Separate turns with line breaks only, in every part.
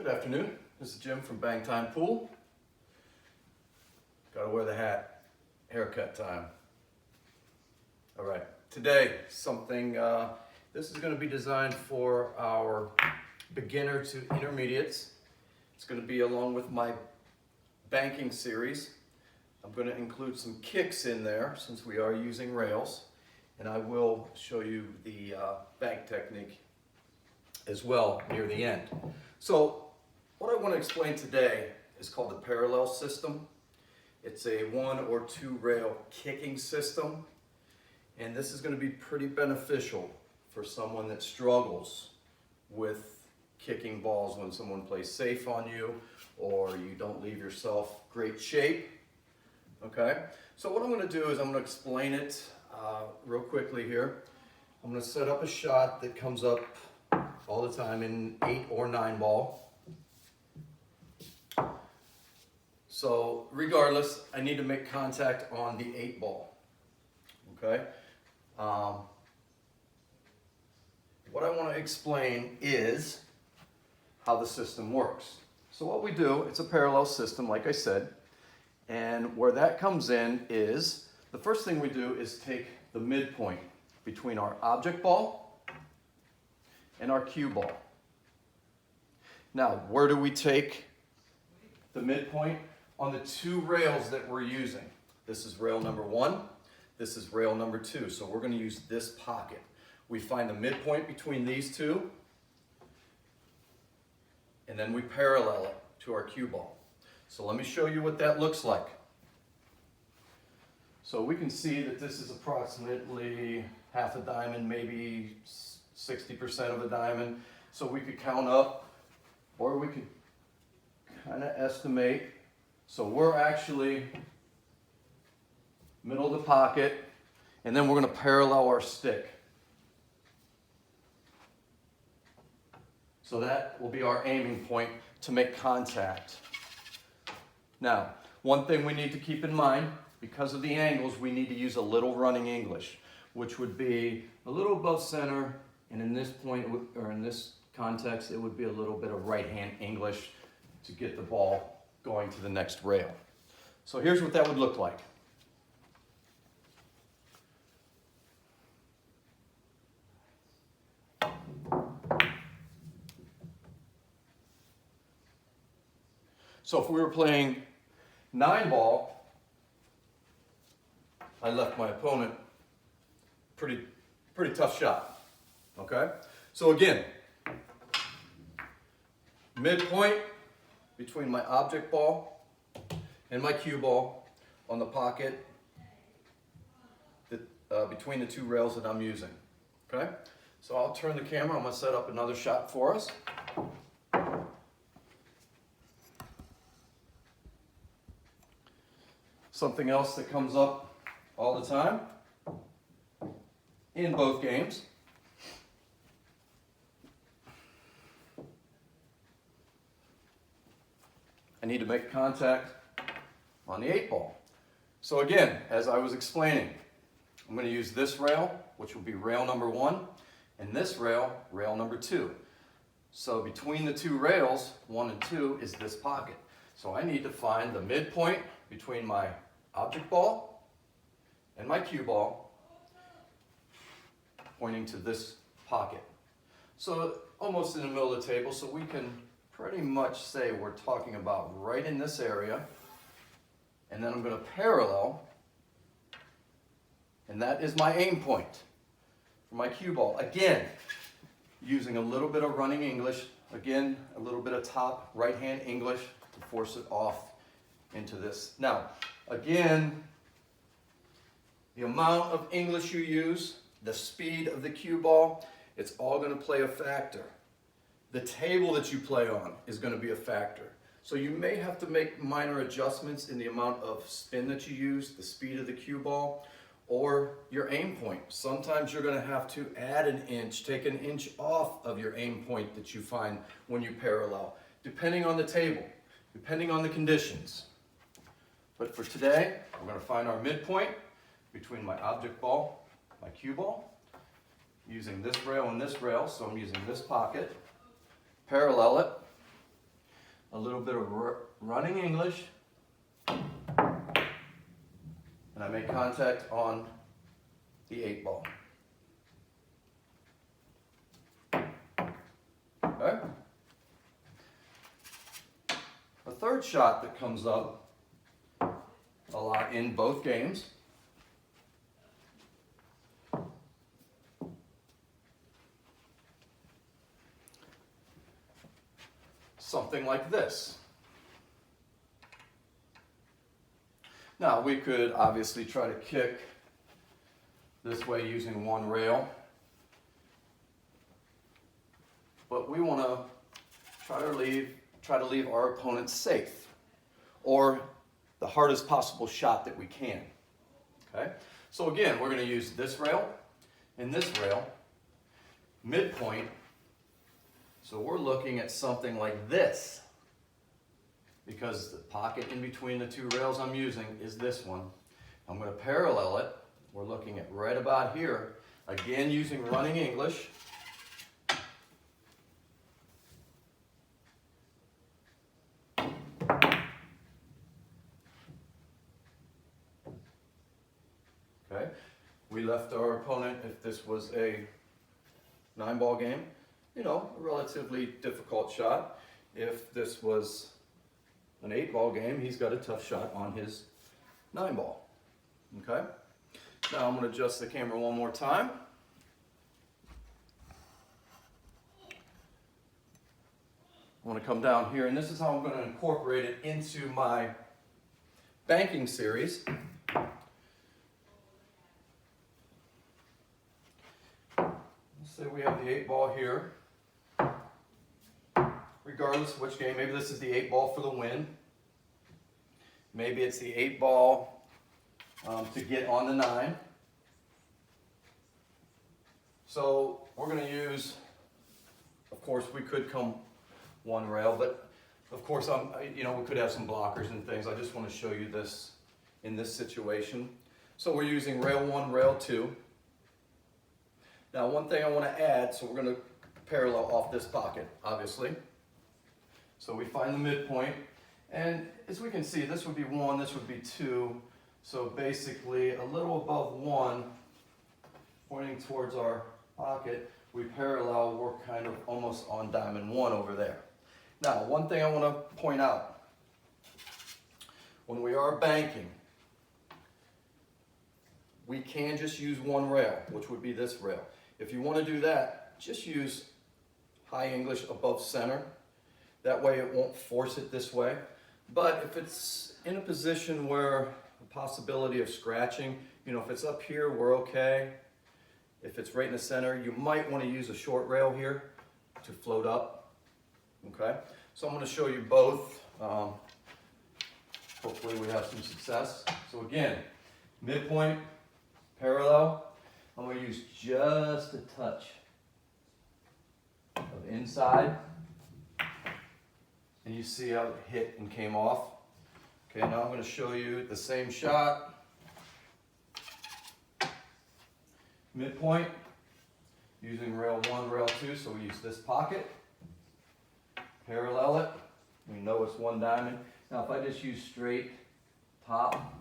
Good afternoon. This is Jim from Bang Time Pool. Gotta wear the hat. Haircut time. All right. Today, this is going to be designed for our beginner to intermediates. It's going to be along with my banking series. I'm going to include some kicks in there since we are using rails, and I will show you the bank technique as well near the end. So what I want to explain today is called the parallel system. It's a 1 or 2 rail kicking system, and this is going to be pretty beneficial for someone that struggles with kicking balls when someone plays safe on you or you don't leave yourself great shape. Okay, so what I'm going to do is I'm going to explain it real quickly here. I'm going to set up a shot that comes up all the time in 8 or 9 ball. So regardless, I need to make contact on the 8 ball. Okay. What I want to explain is how the system works. So what we do, it's a parallel system, like I said, and where that comes in is the first thing we do is take the midpoint between our object ball and our cue ball. Now, where do we take the midpoint? On the 2 rails that we're using. This is rail number 1, this is rail number 2, so we're going to use this pocket. We find the midpoint between these 2, and then we parallel it to our cue ball. So let me show you what that looks like. So we can see that this is approximately half a diamond, maybe 60% of a diamond. So we could count up, or we could kind of estimate. So we're actually middle of the pocket, and then we're going to parallel our stick. So that will be our aiming point to make contact. Now, one thing we need to keep in mind, because of the angles, we need to use a little running English, which would be a little above center, and in this point, or in this context, it would be a little bit of right hand English to get the ball going to the next rail. So here's what that would look like. So if we were playing 9 ball, I left my opponent pretty tough shot. Okay? So again, midpoint between my object ball and my cue ball on the pocket that, between the 2 rails that I'm using. Okay? So I'll turn the camera. I'm going to set up another shot for us. Something else that comes up all the time in both games. I need to make contact on the 8 ball. So again, as I was explaining, I'm going to use this rail, which will be rail number 1, and this rail, rail number 2. So between the 2 rails, 1 and 2, is this pocket. So I need to find the midpoint between my object ball and my cue ball, pointing to this pocket. So almost in the middle of the table, so we can pretty much say we're talking about right in this area, and then I'm going to parallel, and that is my aim point for my cue ball. Again, using a little bit of running English, again, a little bit of top right hand English to force it off into this. Now, again, the amount of English you use, the speed of the cue ball, it's all going to play a factor. The table that you play on is going to be a factor. So you may have to make minor adjustments in the amount of spin that you use, the speed of the cue ball, or your aim point. Sometimes you're going to have to add an inch, take an inch off of your aim point that you find when you parallel, depending on the table, depending on the conditions. But for today, we're going to find our midpoint between my object ball, my cue ball, using this rail and this rail, so I'm using this pocket, parallel it, a little bit of running English, and I make contact on the 8 ball. Okay? A third shot that comes up a lot in both games something like this. Now we could obviously try to kick this way using one rail, but we want to try to leave our opponent safe, or the hardest possible shot that we can. Okay? So again, we're going to use this rail and this rail, midpoint. So we're looking at something like this, because the pocket in between the two rails I'm using is this one. I'm going to parallel it. We're looking at right about here, again using running English. Okay, we left our opponent, if this was a 9-ball game, you know, a relatively difficult shot. If this was an 8-ball game, he's got a tough shot on his 9-ball. Okay? Now I'm going to adjust the camera one more time. I want to come down here, and this is how I'm going to incorporate it into my banking series. Let's say we have the 8-ball here. Regardless of which game, maybe this is the 8-ball for the win. Maybe it's the 8-ball to get on the 9. So we're going to use, of course, we could come one rail, but of course, we could have some blockers and things. I just want to show you this in this situation. So we're using rail 1, rail 2. Now, one thing I want to add, so we're going to parallel off this pocket, obviously. So we find the midpoint, and as we can see, this would be 1, this would be 2. So basically, a little above 1, pointing towards our pocket, we parallel, we're kind of almost on diamond 1 over there. Now, one thing I want to point out, when we are banking, we can just use one rail, which would be this rail. If you want to do that, just use high English above center. That way it won't force it this way. But if it's in a position where the possibility of scratching, if it's up here, we're okay. If it's right in the center, you might want to use a short rail here to float up. Okay? So I'm going to show you both. Hopefully we have some success. So again, midpoint, parallel. I'm going to use just a touch of inside. And you see how it hit and came off. Okay, now I'm going to show you the same shot. Midpoint, using rail 1, rail 2, so we use this pocket. Parallel it. We know it's 1 diamond. Now if I just use straight top,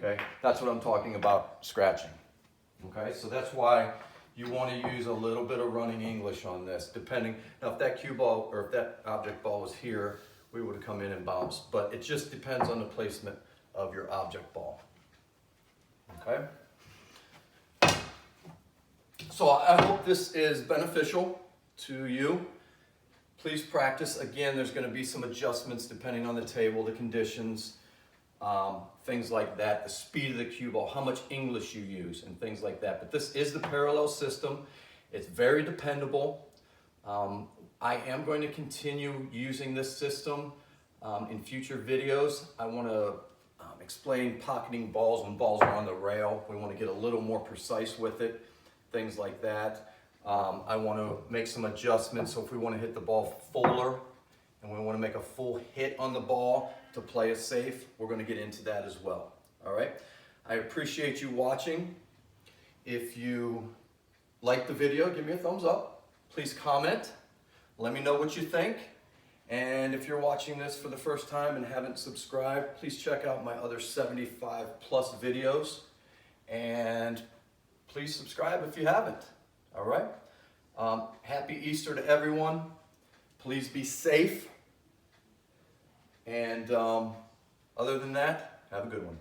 okay, that's what I'm talking about, scratching. Okay, so that's why you want to use a little bit of running English on this, depending. Now if that cue ball, or if that object ball was here, we would have come in and bounced. But it just depends on the placement of your object ball. Okay? So I hope this is beneficial to you. Please practice. Again, there's going to be some adjustments depending on the table, the conditions, things like that, the speed of the cue ball, how much English you use, and things like that. But this is the parallel system. It's very dependable. I am going to continue using this system in future videos. I want to explain pocketing balls when balls are on the rail. We want to get a little more precise with it, things like that. I want to make some adjustments, so if we want to hit the ball fuller and we want to make a full hit on the ball to play it safe, we're going to get into that as well. All right? I appreciate you watching. If you like the video, give me a thumbs up. Please comment. Let me know what you think. And if you're watching this for the first time and haven't subscribed, please check out my other 75 plus videos. And please subscribe if you haven't. All right? Happy Easter to everyone. Please be safe. And other than that, have a good one.